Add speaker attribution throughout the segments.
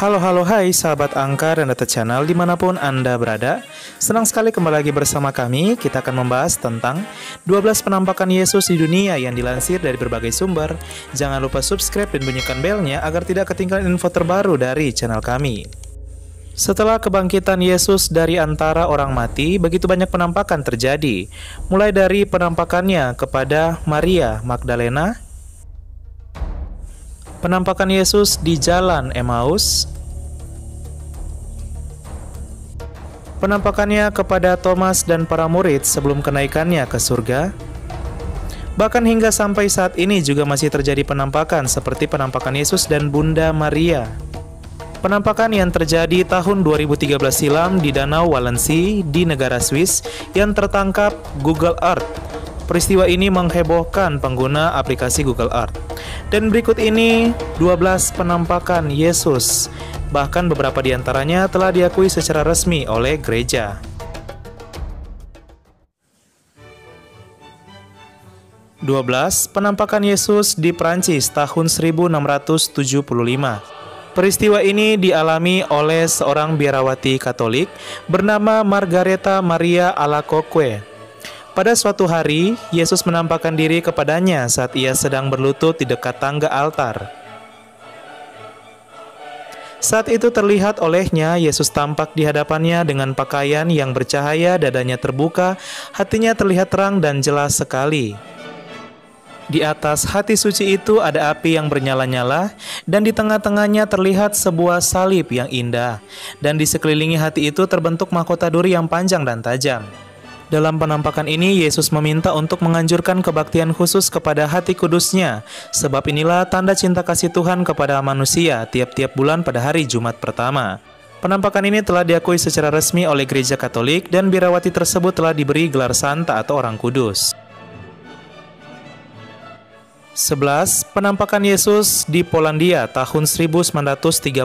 Speaker 1: Halo hai sahabat Angka dan Data Channel dimanapun Anda berada. Senang sekali kembali lagi bersama kami. Kita akan membahas tentang 12 penampakan Yesus di dunia yang dilansir dari berbagai sumber. Jangan lupa subscribe dan bunyikan belnya agar tidak ketinggalan info terbaru dari channel kami. Setelah kebangkitan Yesus dari antara orang mati, begitu banyak penampakan terjadi. Mulai dari penampakannya kepada Maria Magdalena, penampakan Yesus di jalan Emmaus, penampakannya kepada Thomas dan para murid sebelum kenaikannya ke surga. Bahkan hingga sampai saat ini juga masih terjadi penampakan seperti penampakan Yesus dan Bunda Maria. Penampakan yang terjadi tahun 2013 silam di Danau Walensee di negara Swiss yang tertangkap Google Earth. Peristiwa ini menghebohkan pengguna aplikasi Google Earth. Dan berikut ini 12 penampakan Yesus. Bahkan beberapa di antaranya telah diakui secara resmi oleh gereja. 12 penampakan Yesus di Prancis tahun 1675. Peristiwa ini dialami oleh seorang biarawati Katolik bernama Margareta Maria Alacoque. Pada suatu hari, Yesus menampakkan diri kepadanya saat ia sedang berlutut di dekat tangga altar. Saat itu terlihat olehnya Yesus tampak di hadapannya dengan pakaian yang bercahaya, dadanya terbuka, hatinya terlihat terang dan jelas sekali. Di atas hati suci itu ada api yang bernyala-nyala, dan di tengah-tengahnya terlihat sebuah salib yang indah, dan di sekelilingi hati itu terbentuk mahkota duri yang panjang dan tajam. Dalam penampakan ini, Yesus meminta untuk menganjurkan kebaktian khusus kepada hati kudusnya, sebab inilah tanda cinta kasih Tuhan kepada manusia tiap-tiap bulan pada hari Jumat pertama. Penampakan ini telah diakui secara resmi oleh Gereja Katolik dan biarawati tersebut telah diberi gelar santa atau orang kudus. 11. Penampakan Yesus di Polandia tahun 1931.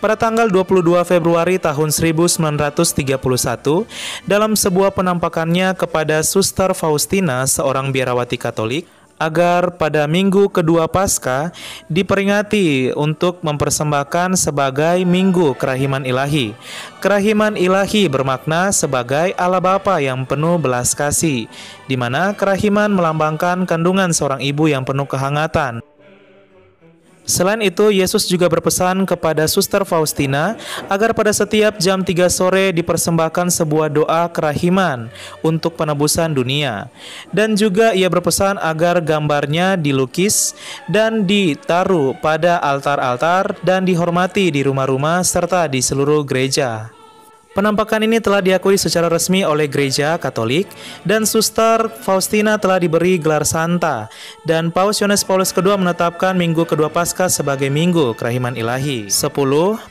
Speaker 1: Pada tanggal 22 Februari tahun 1931, dalam sebuah penampakannya kepada Suster Faustina, seorang biarawati Katolik, agar pada minggu kedua Paskah diperingati untuk mempersembahkan sebagai Minggu Kerahiman Ilahi. Kerahiman Ilahi bermakna sebagai Allah Bapa yang penuh belas kasih, di mana kerahiman melambangkan kandungan seorang ibu yang penuh kehangatan. Selain itu, Yesus juga berpesan kepada Suster Faustina agar pada setiap jam 3 sore dipersembahkan sebuah doa kerahiman untuk penebusan dunia. Dan juga ia berpesan agar gambarnya dilukis dan ditaruh pada altar-altar dan dihormati di rumah-rumah serta di seluruh gereja. Penampakan ini telah diakui secara resmi oleh Gereja Katolik dan Suster Faustina telah diberi gelar santa, dan Paus Yohanes Paulus II menetapkan Minggu kedua Paskah sebagai Minggu Kerahiman Ilahi. 10.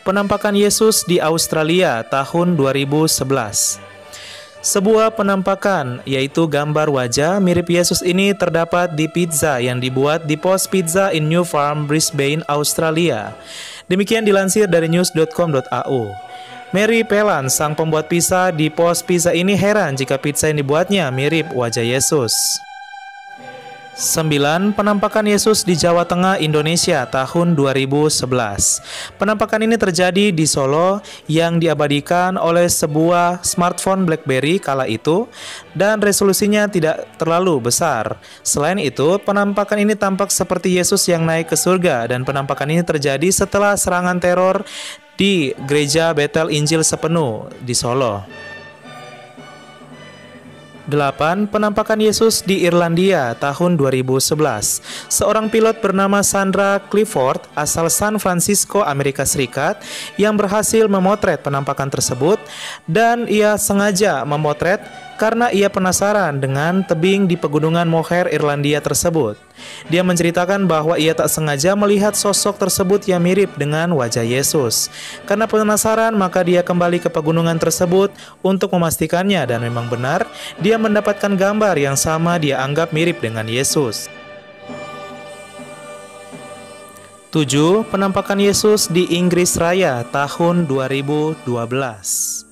Speaker 1: Penampakan Yesus di Australia tahun 2011. Sebuah penampakan, yaitu gambar wajah mirip Yesus ini terdapat di pizza yang dibuat di pos pizza in New Farm, Brisbane, Australia. Demikian dilansir dari news.com.au. Mary Pelan, sang pembuat pizza di pos pizza ini heran jika pizza yang dibuatnya mirip wajah Yesus. 9. Penampakan Yesus di Jawa Tengah, Indonesia tahun 2011. Penampakan ini terjadi di Solo yang diabadikan oleh sebuah smartphone BlackBerry kala itu dan resolusinya tidak terlalu besar. Selain itu, penampakan ini tampak seperti Yesus yang naik ke surga, dan penampakan ini terjadi setelah serangan teror di Gereja Betel Injil Sepenuh di Solo. 8. Penampakan Yesus di Irlandia tahun 2011. Seorang pilot bernama Sandra Clifford asal San Francisco, Amerika Serikat yang berhasil memotret penampakan tersebut, dan ia sengaja memotret karena ia penasaran dengan tebing di pegunungan Moher, Irlandia tersebut. Dia menceritakan bahwa ia tak sengaja melihat sosok tersebut yang mirip dengan wajah Yesus. Karena penasaran, maka dia kembali ke pegunungan tersebut untuk memastikannya, dan memang benar, dia mendapatkan gambar yang sama dia anggap mirip dengan Yesus. 7. Penampakan Yesus di Inggris Raya tahun 2012.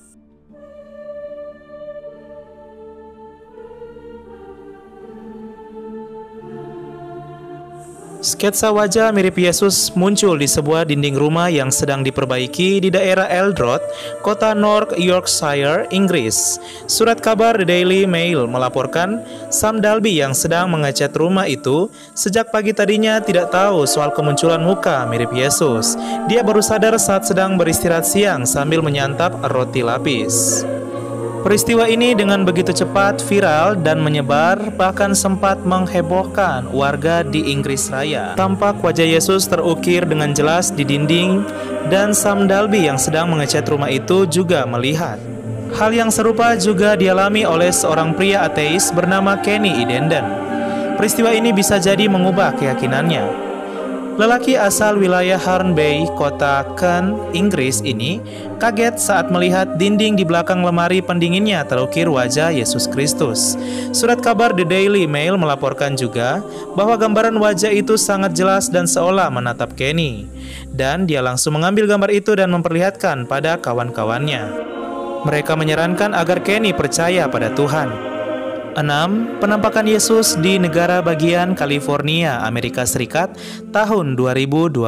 Speaker 1: Sketsa wajah mirip Yesus muncul di sebuah dinding rumah yang sedang diperbaiki di daerah Eldrod, kota North Yorkshire, Inggris. Surat kabar The Daily Mail melaporkan Sam Dalby yang sedang mengecat rumah itu sejak pagi tadinya tidak tahu soal kemunculan muka mirip Yesus. Dia baru sadar saat sedang beristirahat siang sambil menyantap roti lapis. Peristiwa ini dengan begitu cepat viral dan menyebar, bahkan sempat menghebohkan warga di Inggris Raya. Tampak wajah Yesus terukir dengan jelas di dinding, dan Sam Dalby yang sedang mengecat rumah itu juga melihat. Hal yang serupa juga dialami oleh seorang pria ateis bernama Kenny Idenden. Peristiwa ini bisa jadi mengubah keyakinannya. Lelaki asal wilayah Hornby, kota Kent, Inggris ini kaget saat melihat dinding di belakang lemari pendinginnya terukir wajah Yesus Kristus. Surat kabar The Daily Mail melaporkan juga bahwa gambaran wajah itu sangat jelas dan seolah menatap Kenny. Dan dia langsung mengambil gambar itu dan memperlihatkan pada kawan-kawannya. Mereka menyarankan agar Kenny percaya pada Tuhan. 6. Penampakan Yesus di negara bagian California, Amerika Serikat, tahun 2012.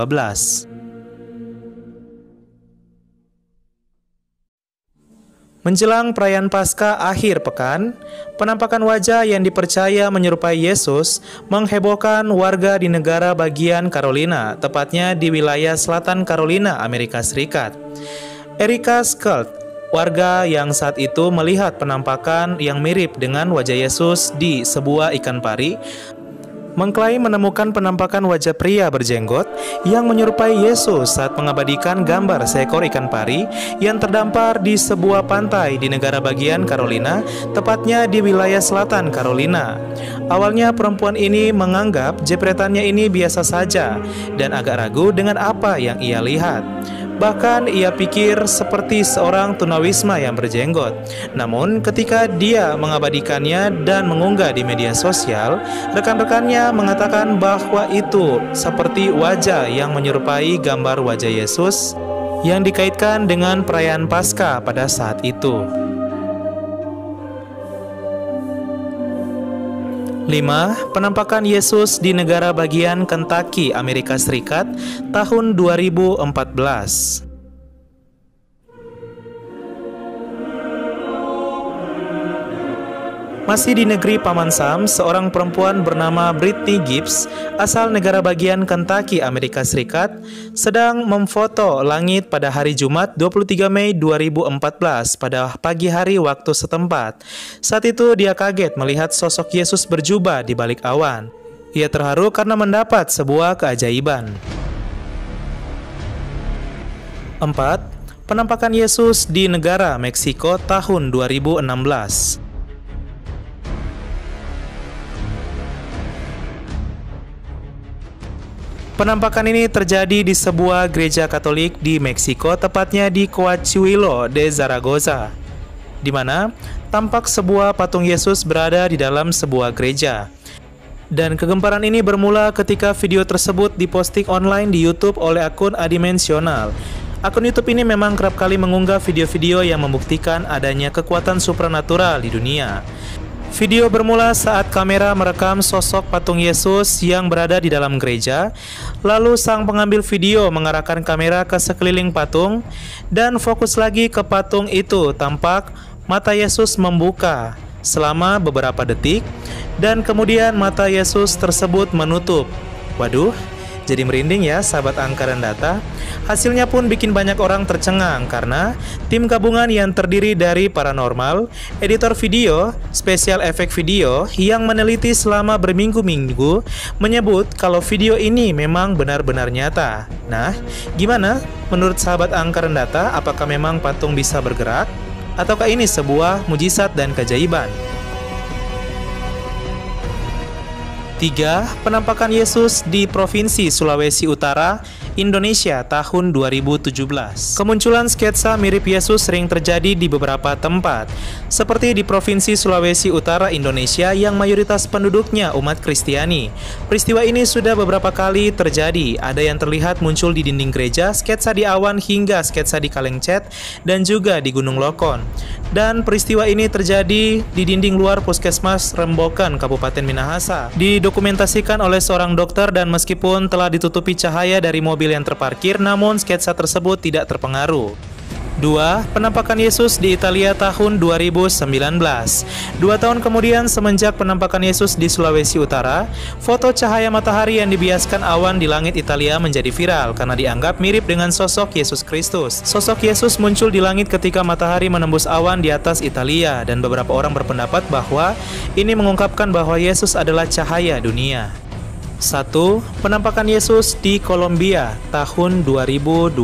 Speaker 1: Menjelang perayaan Paskah akhir pekan, penampakan wajah yang dipercaya menyerupai Yesus menghebohkan warga di negara bagian Carolina, tepatnya di wilayah selatan Carolina, Amerika Serikat. Erika Scott, warga yang saat itu melihat penampakan yang mirip dengan wajah Yesus di sebuah ikan pari, mengklaim menemukan penampakan wajah pria berjenggot yang menyerupai Yesus saat mengabadikan gambar seekor ikan pari yang terdampar di sebuah pantai di negara bagian Carolina, tepatnya di wilayah selatan Carolina. Awalnya perempuan ini menganggap jepretannya ini biasa saja dan agak ragu dengan apa yang ia lihat. Bahkan ia pikir seperti seorang tunawisma yang berjenggot. Namun ketika dia mengabadikannya dan mengunggah di media sosial, rekan-rekannya mengatakan bahwa itu seperti wajah yang menyerupai gambar wajah Yesus yang dikaitkan dengan perayaan Paskah pada saat itu. 5. Penampakan Yesus di negara bagian Kentucky, Amerika Serikat, tahun 2014. Masih di negeri Paman Sam, seorang perempuan bernama Brittany Gibbs, asal negara bagian Kentucky, Amerika Serikat, sedang memfoto langit pada hari Jumat 23 Mei 2014 pada pagi hari waktu setempat. Saat itu dia kaget melihat sosok Yesus berjubah di balik awan. Ia terharu karena mendapat sebuah keajaiban. 4. Penampakan Yesus di negara Meksiko tahun 2016. Penampakan ini terjadi di sebuah gereja Katolik di Meksiko, tepatnya di Coahuila de Zaragoza, di mana tampak sebuah patung Yesus berada di dalam sebuah gereja. Dan kegemparan ini bermula ketika video tersebut diposting online di YouTube oleh akun adimensional. Akun YouTube ini memang kerap kali mengunggah video-video yang membuktikan adanya kekuatan supranatural di dunia. Video bermula saat kamera merekam sosok patung Yesus yang berada di dalam gereja. Lalu sang pengambil video mengarahkan kamera ke sekeliling patung dan fokus lagi ke patung itu. Tampak mata Yesus membuka selama beberapa detik dan kemudian mata Yesus tersebut menutup. Waduh, jadi merinding ya sahabat Angka dan Data. Hasilnya pun bikin banyak orang tercengang karena tim gabungan yang terdiri dari paranormal, editor video, spesial efek video yang meneliti selama berminggu-minggu menyebut kalau video ini memang benar-benar nyata. Nah, gimana menurut sahabat Angka dan Data? Apakah memang patung bisa bergerak? Ataukah ini sebuah mujizat dan keajaiban? 3. Penampakan Yesus di Provinsi Sulawesi Utara, Indonesia tahun 2017. Kemunculan sketsa mirip Yesus sering terjadi di beberapa tempat, seperti di Provinsi Sulawesi Utara Indonesia yang mayoritas penduduknya umat Kristiani. Peristiwa ini sudah beberapa kali terjadi, ada yang terlihat muncul di dinding gereja, sketsa di awan hingga sketsa di kaleng cat, dan juga di Gunung Lokon. Dan peristiwa ini terjadi di dinding luar Puskesmas Rembokan, Kabupaten Minahasa. Didokumentasikan oleh seorang dokter dan meskipun telah ditutupi cahaya dari mobil yang terparkir, namun sketsa tersebut tidak terpengaruh. 2. Penampakan Yesus di Italia tahun 2019. 2 tahun kemudian semenjak penampakan Yesus di Sulawesi Utara, foto cahaya matahari yang dibiaskan awan di langit Italia menjadi viral karena dianggap mirip dengan sosok Yesus Kristus. Sosok Yesus muncul di langit ketika matahari menembus awan di atas Italia, dan beberapa orang berpendapat bahwa ini mengungkapkan bahwa Yesus adalah cahaya dunia. 1. Penampakan Yesus di Kolombia tahun 2020.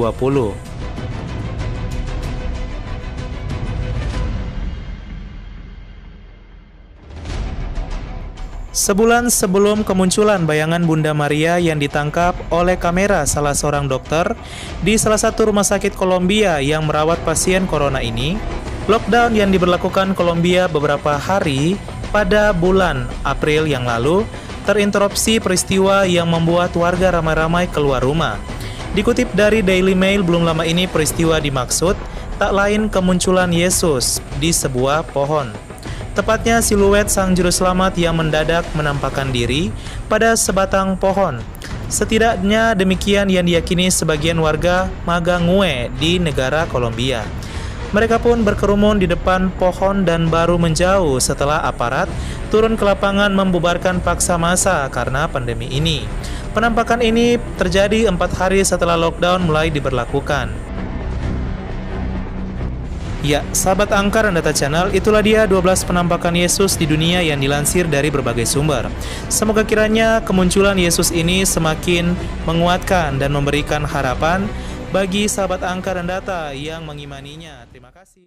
Speaker 1: Sebulan sebelum kemunculan bayangan Bunda Maria yang ditangkap oleh kamera salah seorang dokter di salah satu rumah sakit Kolombia yang merawat pasien corona ini, lockdown yang diberlakukan Kolombia beberapa hari pada bulan April yang lalu terinterupsi, peristiwa yang membuat warga ramai-ramai keluar rumah. Dikutip dari Daily Mail, belum lama ini peristiwa dimaksud tak lain kemunculan Yesus di sebuah pohon. Tepatnya siluet Sang Juru Selamat yang mendadak menampakkan diri pada sebatang pohon. Setidaknya demikian yang diyakini sebagian warga Magangue di negara Kolombia. Mereka pun berkerumun di depan pohon dan baru menjauh setelah aparat turun ke lapangan membubarkan paksa massa karena pandemi ini. Penampakan ini terjadi 4 hari setelah lockdown mulai diberlakukan. Ya, sahabat Angkar dan Data Channel, itulah dia 12 penampakan Yesus di dunia yang dilansir dari berbagai sumber. Semoga kiranya kemunculan Yesus ini semakin menguatkan dan memberikan harapan bagi sahabat Angkar dan Data yang mengimaninya. Terima kasih.